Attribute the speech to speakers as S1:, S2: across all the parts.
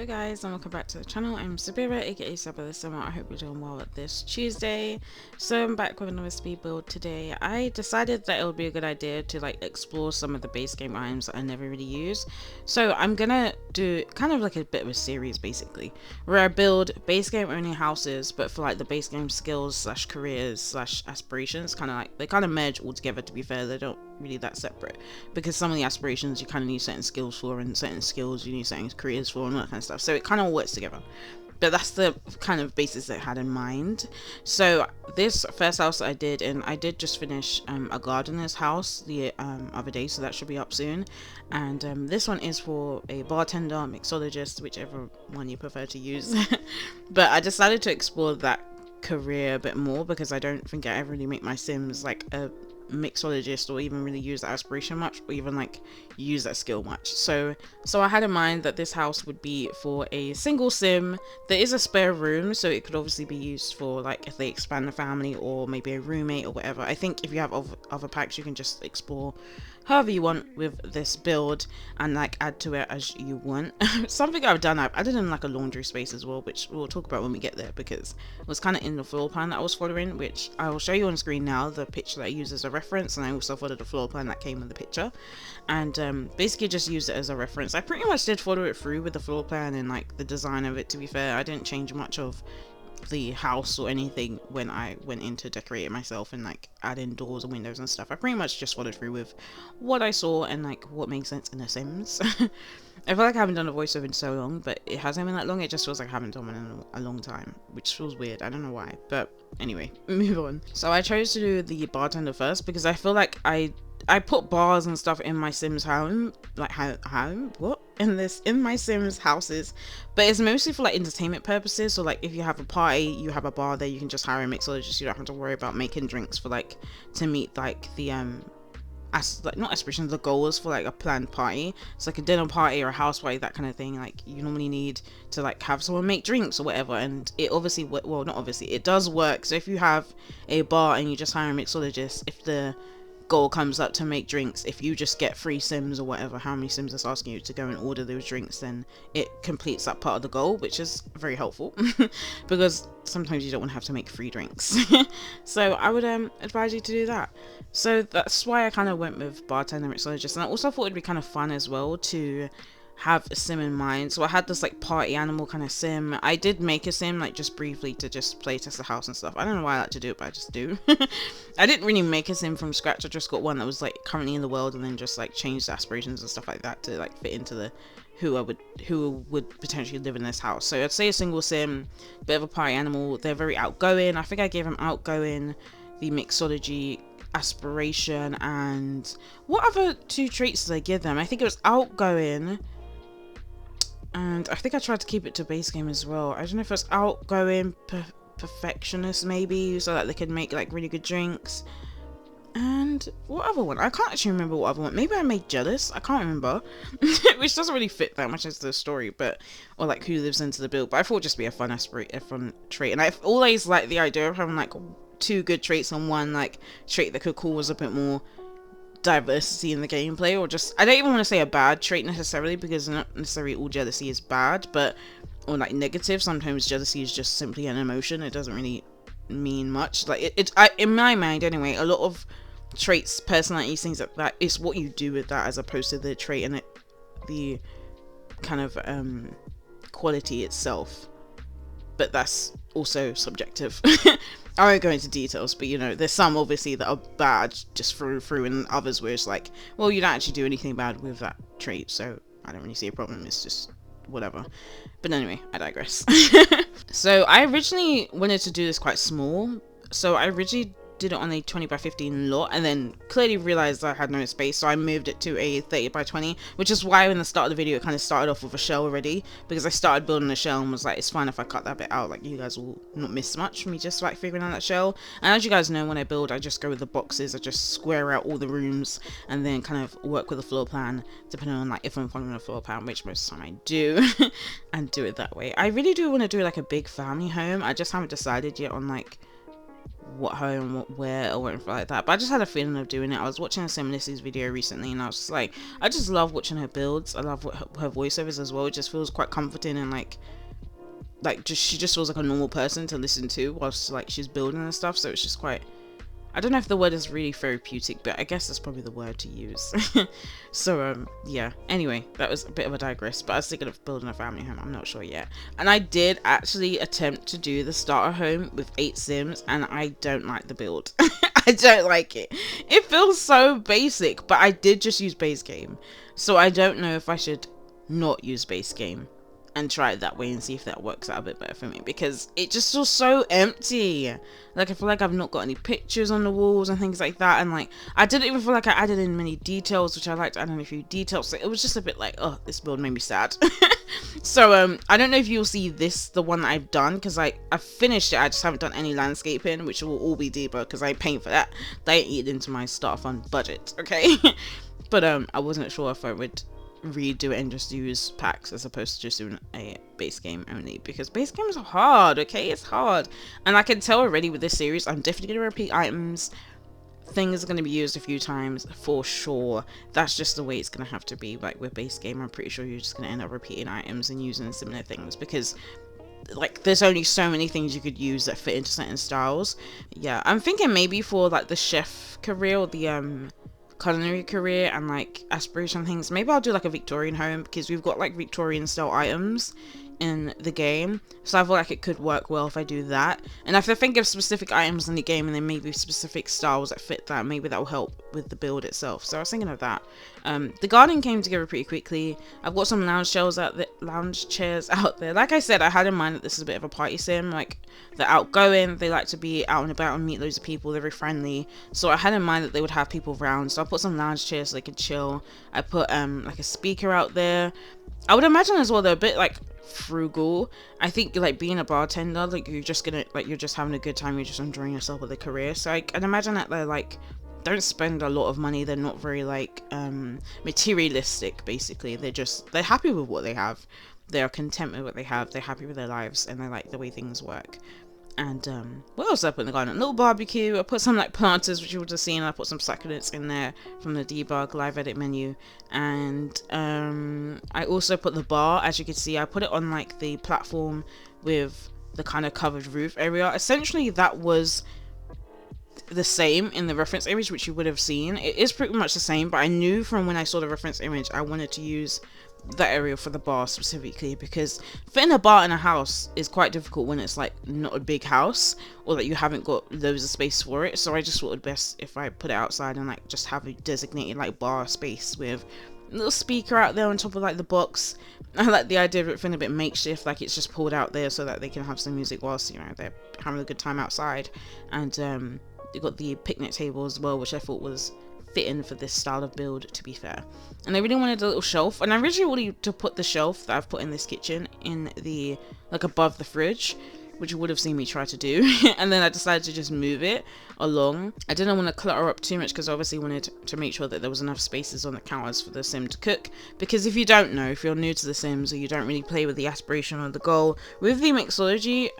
S1: Hello guys and welcome back to the channel. I'm Sabythesimmer, aka Sabythesimmer. I hope you're doing well at this Tuesday. So I'm back with another speed build today. I decided that it would be a good idea to explore some of the base game items that I never really use. So I'm gonna do kind of like a bit of a series basically, where I build base game only houses, but for the base game skills slash careers slash aspirations, they kind of merge all together. To be fair, they don't really that separate, because some of the aspirations you kind of need certain skills for, and certain skills you need certain careers for, and all that kind of stuff, so it kind of works together. But that's the kind of basis that I had in mind. So this first house that I did, and I did just finish a gardener's house the other day, so that should be up soon. And this one is for a bartender, mixologist, whichever one you prefer to use. But I decided to explore that career a bit more, because I don't think I ever really make my Sims like a mixologist, or even really use that aspiration much, or even use that skill much. So I had in mind that this house would be for a single sim. There is a spare room, so it could obviously be used for if they expand the family, or maybe a roommate or whatever. I think if you have other packs, you can just explore however you want with this build, and add to it as you want. Something I've done, I've added in a laundry space as well, which we'll talk about when we get there, because it was kind of in the floor plan that I was following, which I will show you on screen now, the picture that I use as a reference. And I also followed the floor plan that came with the picture, and basically just used it as a reference. I pretty much did follow it through with the floor plan and the design of it. To be fair, I didn't change much of the house or anything when I went in to decorate it myself and add in doors and windows and stuff. I pretty much just followed through with what I saw and what makes sense in The Sims. I feel like I haven't done a voiceover in so long, but it hasn't been that long. It just feels like I haven't done one in a long time, which feels weird. I don't know why, but anyway, move on. So I chose to do the bartender first, because I feel like I put bars and stuff in my Sims home, in my Sims houses, but it's mostly for entertainment purposes. So if you have a party, you have a bar there, you can just hire a mixologist. You don't have to worry about making drinks for to meet the not aspirations, the goals for a planned party. It's a dinner party or a house party, that kind of thing. You normally need to have someone make drinks or whatever, and it obviously, well, not obviously, it does work. So if you have a bar and you just hire a mixologist, if the goal comes up to make drinks, if you just get 3 Sims or whatever, how many Sims is asking you to go and order those drinks, then it completes that part of the goal, which is very helpful. Because sometimes you don't want to have to make 3 drinks. So I would advise you to do that. So that's why I kind of went with bartender mixologist, and I also thought it'd be kind of fun as well to have a sim in mind. So I had this party animal kind of sim. I did make a sim just briefly to just play test the house and stuff. I don't know why I like to do it, but I just do. I didn't really make a sim from scratch. I just got one that was currently in the world, and then just changed the aspirations and stuff like that to fit into the who would potentially live in this house. So I'd say a single sim, bit of a party animal. They're very outgoing. I think I gave them outgoing, the mixology, aspiration, and what other 2 traits did I give them? I think it was outgoing, and I think I tried to keep it to base game as well. I don't know if it's outgoing, perfectionist maybe, so that they could make really good drinks. And what other one? I can't actually remember what other one. Maybe I made jealous. I can't remember. Which doesn't really fit that much into the story, but or who lives into the build. But I thought it'd just be a fun trait. And I've always liked the idea of having 2 good traits on one trait that could cause a bit more diversity in the gameplay, or just, I don't even want to say a bad trait necessarily, because not necessarily all jealousy is bad, but or negative. Sometimes jealousy is just simply an emotion. It doesn't really mean much. In my mind anyway, a lot of traits, personalities, things like that, is what you do with that, as opposed to the trait and the kind of quality itself. But that's also subjective. I won't go into details, but there's some obviously that are bad just through, and others where it's well, you don't actually do anything bad with that trait, so I don't really see a problem. It's just whatever. But anyway, I digress. So I originally wanted to do this quite small. So I originally did it on a 20 by 15 lot, and then clearly realized I had no space, so I moved it to a 30 by 20, which is why in the start of the video it kind of started off with a shell already, because I started building a shell and was it's fine if I cut that bit out, you guys will not miss much from me just figuring out that shell. And as you guys know, when I build, I just go with the boxes. I just square out all the rooms and then kind of work with the floor plan, depending on if I'm following a floor plan, which most of the time I do, and do it that way. I really do want to do a big family home. I just haven't decided yet on what home, what where, or anything like that. But I just had a feeling of doing it. I was watching a Simlissy's video recently, and I was just like, I just love watching her builds. I love what her voiceovers as well. It just feels quite comforting, and like just she just feels like a normal person to listen to whilst like she's building and stuff. So it's just quite, I don't know if the word is really therapeutic, but I guess that's probably the word to use. So yeah, anyway, that was a bit of a digress, but I was thinking of building a family home. I'm not sure yet. And I did actually attempt to do the starter home with 8 Sims, and I don't like the build. I don't like it. It feels so basic, but I did just use base game, so I don't know if I should not use base game and try it that way and see if that works out a bit better for me, because it just feels so empty. Like, I feel like I've not got any pictures on the walls and things like that, and like I didn't even feel like I added in many details, which I liked adding a few details. So it was just a bit like, oh, this build made me sad. So I don't know if you'll see this, the one that I've done, because I've finished it. I just haven't done any landscaping, which will all be deeper because I paid for that. They eat into my starter fund budget, okay? But I wasn't sure if I would redo it and just use packs as opposed to just doing a base game only, because base games are hard, okay? It's hard, and I can tell already with this series I'm definitely going to repeat items. Things are going to be used a few times for sure. That's just the way it's going to have to be. Like with base game, I'm pretty sure you're just going to end up repeating items and using similar things, because like there's only so many things you could use that fit into certain styles. Yeah, I'm thinking maybe for like the chef career or the culinary career and like aspiration things, maybe I'll do like a Victorian home, because we've got like Victorian style items in the game, so I feel like it could work well if I do that. And if I think of specific items in the game and then maybe specific styles that fit that, maybe that will help with the build itself. So I was thinking of that. The garden came together pretty quickly. I've got some lounge chairs out there. Like I said, I had in mind that this is a bit of a party sim. Like, they're outgoing, they like to be out and about and meet loads of people, they're very friendly. So I had in mind that they would have people around, so I put some lounge chairs so they could chill. I put like a speaker out there. I would imagine as well they're a bit like frugal. I think like being a bartender, like you're just having a good time, you're just enjoying yourself with a career. So I can imagine that they're like, don't spend a lot of money, they're not very like materialistic. Basically they're happy with what they have, they are content with what they have, they're happy with their lives, and they like the way things work. And what else did I put in the garden? A little barbecue. I put some like planters, which you would have seen. I put some succulents in there from the debug live edit menu. And I also put the bar. As you can see, I put it on like the platform with the kind of covered roof area. Essentially that was the same in the reference image, which you would have seen. It is pretty much the same, but I knew from when I saw the reference image I wanted to use that area for the bar specifically, because fitting a bar in a house is quite difficult when it's like not a big house or that you haven't got loads of space for it. So I just thought it best if I put it outside and like just have a designated like bar space with a little speaker out there on top of like the box. I like the idea of it feeling a bit makeshift, like it's just pulled out there so that they can have some music whilst, you know, they're having a good time outside. And you got the picnic table as well, which I thought was fitting for this style of build, to be fair. And I really wanted a little shelf, and I originally wanted to put the shelf that I've put in this kitchen in the like above the fridge, which you would have seen me try to do. And then I decided to just move it along. I didn't want to clutter up too much because I obviously wanted to make sure that there was enough spaces on the counters for the sim to cook. Because if you don't know, if you're new to the Sims or you don't really play with the aspiration or the goal, with the mixology,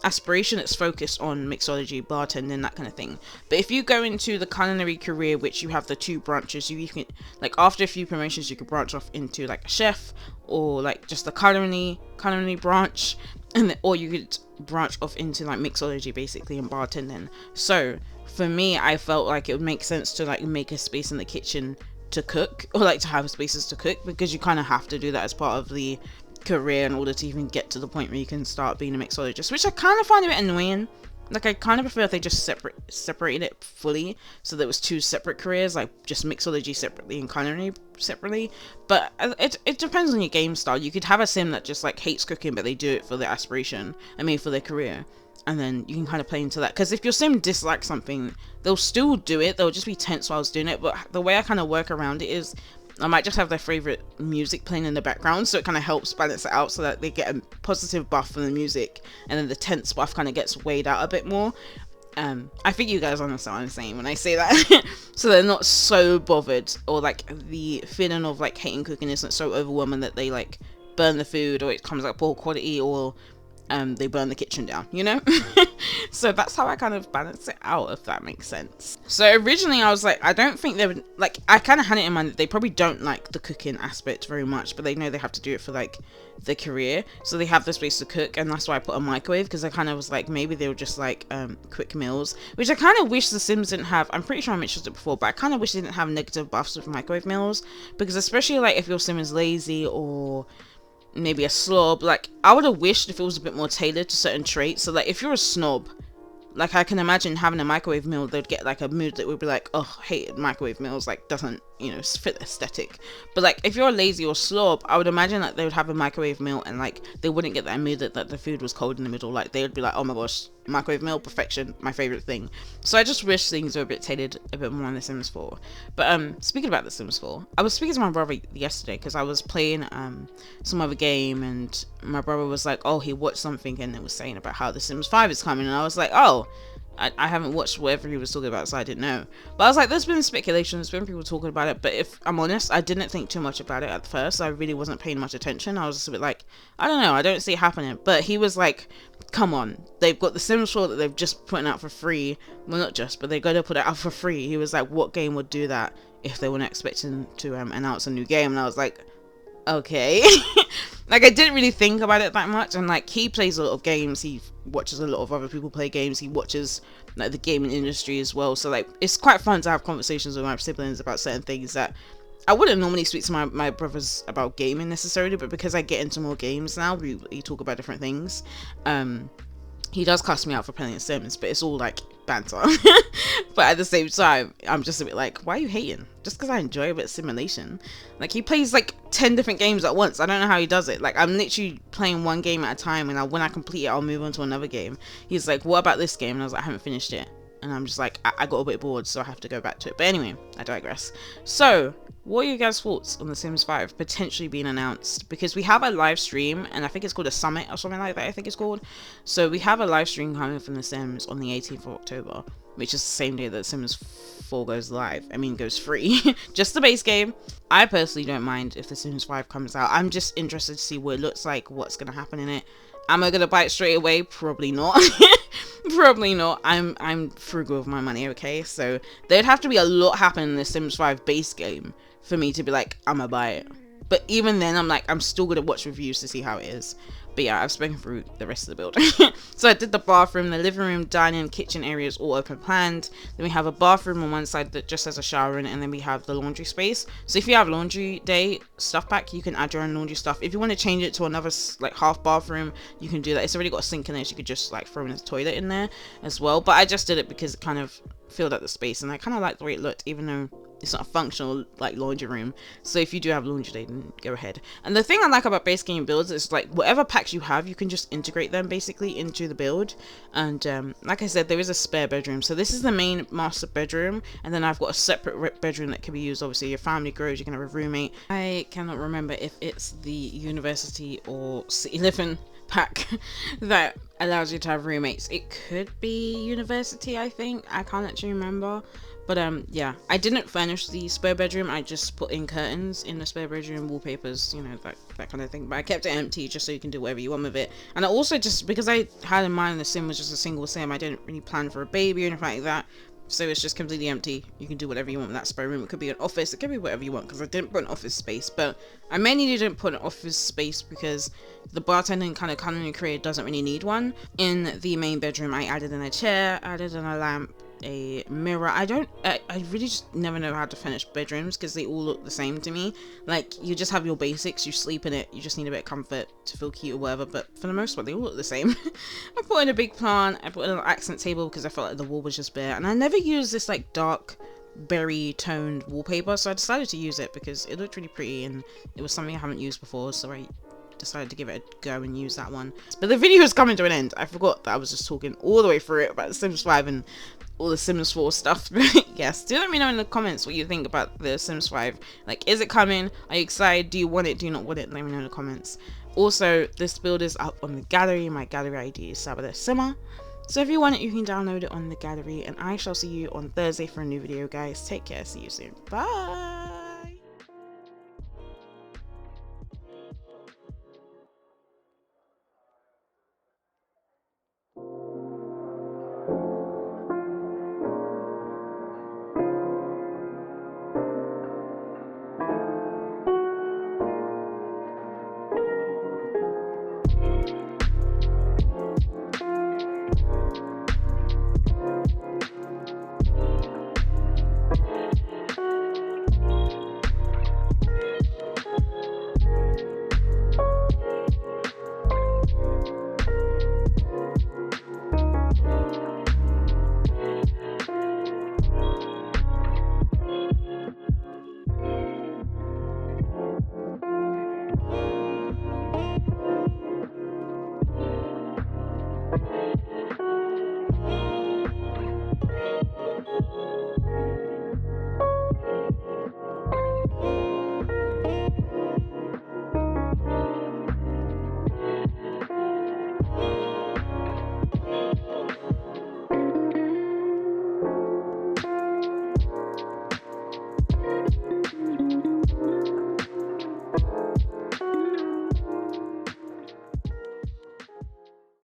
S1: aspiration, it's focused on mixology, bartending, that kind of thing. But if you go into the culinary career, which you have the 2 branches, you can, like after a few promotions, you could branch off into like a chef or like just the culinary branch, and or you could branch off into like mixology basically and bartending. So for me, I felt like it would make sense to like make a space in the kitchen to cook, or like to have spaces to cook, because you kind of have to do that as part of the career in order to even get to the point where you can start being a mixologist, which I kind of find a bit annoying. Like, I kind of prefer if they just separated it fully, so there was 2 separate careers, like just mixology separately and culinary separately. But it depends on your game style. You could have a sim that just like hates cooking, but they do it for their aspiration, for their career, and then you can kind of play into that. Because if your sim dislikes something, they'll still do it, they'll just be tense while doing it. But the way I kind of work around it is I might just have their favorite music playing in the background, so it kind of helps balance it out so that they get a positive buff from the music, and then the tense buff kind of gets weighed out a bit more. I think you guys understand what I'm saying when I say that. So they're not so bothered, or like the feeling of like hating cooking isn't so overwhelming that they like burn the food, or it comes out poor quality, or they burn the kitchen down, you know? So that's how I kind of balance it out, if that makes sense. So originally I was like, I don't think they would, like, I kind of had it in mind that they probably don't like the cooking aspect very much, but they know they have to do it for like their career, so they have the space to cook, and that's why I put a microwave, because I kind of was like, maybe they were just like quick meals, which I kind of wish the Sims didn't have. I'm pretty sure I mentioned it before, but I kind of wish they didn't have negative buffs with microwave meals, because especially like if your Sim is lazy or maybe a slob, like I would have wished if it was a bit more tailored to certain traits. So like if you're a snob, like I can imagine having a microwave meal, they'd get like a mood that would be like, oh, hate microwave meals, like doesn't, you know, fit the aesthetic. But like if you're lazy or slob, I would imagine that they would have a microwave meal and like they wouldn't get that mood that the food was cold in the middle. Like they would be like, oh my gosh, microwave meal, perfection, my favorite thing. So I just wish things were a bit tailored a bit more on The Sims 4. But speaking about The Sims 4, I was speaking to my brother yesterday because I was playing some other game, and my brother was like, oh, he watched something and it was saying about how The Sims 5 is coming, and I was like, oh, I haven't watched whatever he was talking about, so I didn't know. But I was like, there's been speculation, there's been people talking about it, but if I'm honest, I didn't think too much about it at first. I really wasn't paying much attention. I was just a bit like, I don't know, I don't see it happening. But he was like, come on, they've got The Sims 4 that they've just putting out for free. Well, not just, but they're going to put it out for free. He was like, what game would do that if they weren't expecting to announce a new game? And I was like, okay. Like I didn't really think about it that much, and like he plays a lot of games, he watches a lot of other people play games, he watches like the gaming industry as well, so like it's quite fun to have conversations with my siblings about certain things that I wouldn't normally speak to my brothers about gaming necessarily, but because I get into more games now, we talk about different things. He does cuss me out for playing Sims, but it's all like banter. But at the same time, I'm just a bit like, why are you hating? Just because I enjoy a bit of simulation. Like he plays like 10 different games at once. I don't know how he does it. Like I'm literally playing one game at a time, and when I complete it, I'll move on to another game. He's like, what about this game? And I was like, I haven't finished it. And I'm just like, I got a bit bored, so I have to go back to it. But anyway, I digress. So what are you guys' thoughts on The Sims 5 potentially being announced? Because we have a live stream, and I think it's called a summit or something like that, I think it's called. So we have a live stream coming from The Sims on the 18th of October, which is the same day that Sims 4 goes live. I mean, goes free. Just the base game. I personally don't mind if The Sims 5 comes out. I'm just interested to see what it looks like, what's going to happen in it. Am I going to buy it straight away? Probably not. Probably not. I'm frugal with my money, okay? So there'd have to be a lot happen in the Sims 5 base game for me to be like, I'm gonna buy it. But even then, I'm like, I'm still gonna watch reviews to see how it is. But yeah, I've spoken through the rest of the build. So I did the bathroom, the living room, dining, kitchen areas all open planned. Then we have a bathroom on one side that just has a shower in it, and then we have the laundry space. So if you have laundry day stuff pack, you can add your own laundry stuff. If you want to change it to another like half bathroom, you can do that. It's already got a sink in there, so you could just like throw in a toilet in there as well. But I just did it because it kind of filled up the space, and I kind of like the way it looked, even though it's not a functional like laundry room. So if you do have laundry day, then go ahead. And the thing I like about base game builds is like whatever packs you have, you can just integrate them basically into the build. And like I said, there is a spare bedroom. So this is the main master bedroom, and then I've got a separate bedroom that can be used. Obviously your family grows, you can have a roommate. I cannot remember if it's the university or city living pack that allows you to have roommates. It could be university, I think. I can't actually remember. But yeah, I didn't furnish the spare bedroom. I just put in curtains in the spare bedroom, wallpapers, you know, that kind of thing. But I kept it empty just so you can do whatever you want with it. And I also just, because I had in mind the sim was just a single sim, I didn't really plan for a baby or anything like that. So it's just completely empty. You can do whatever you want with that spare room. It could be an office, it could be whatever you want, because I didn't put an office space. But I mainly didn't put an office space because the bartending kind of culinary career doesn't really need one. In the main bedroom, I added in a chair, added in a lamp, a mirror. I really just never know how to finish bedrooms because they all look the same to me. Like, you just have your basics, you sleep in it, you just need a bit of comfort to feel cute or whatever, but for the most part they all look the same. I put in a big plant, I put in an accent table because I felt like the wall was just bare, and I never used this like dark berry toned wallpaper, so I decided to use it because it looked really pretty and it was something I haven't used before, so I decided to give it a go and use that one. But the video is coming to an end. I forgot that I was just talking all the way through it about The Sims 5 and all the Sims 4 stuff. Yes, do let me know in the comments what you think about The Sims 5. Like, is it coming? Are you excited? Do you want it? Do you not want it? Let me know in the comments. Also, this build is up on the gallery. My gallery ID is Sabythesimmer. So if you want it, you can download it on the gallery. And I shall see you on Thursday for a new video, guys. Take care. See you soon. Bye.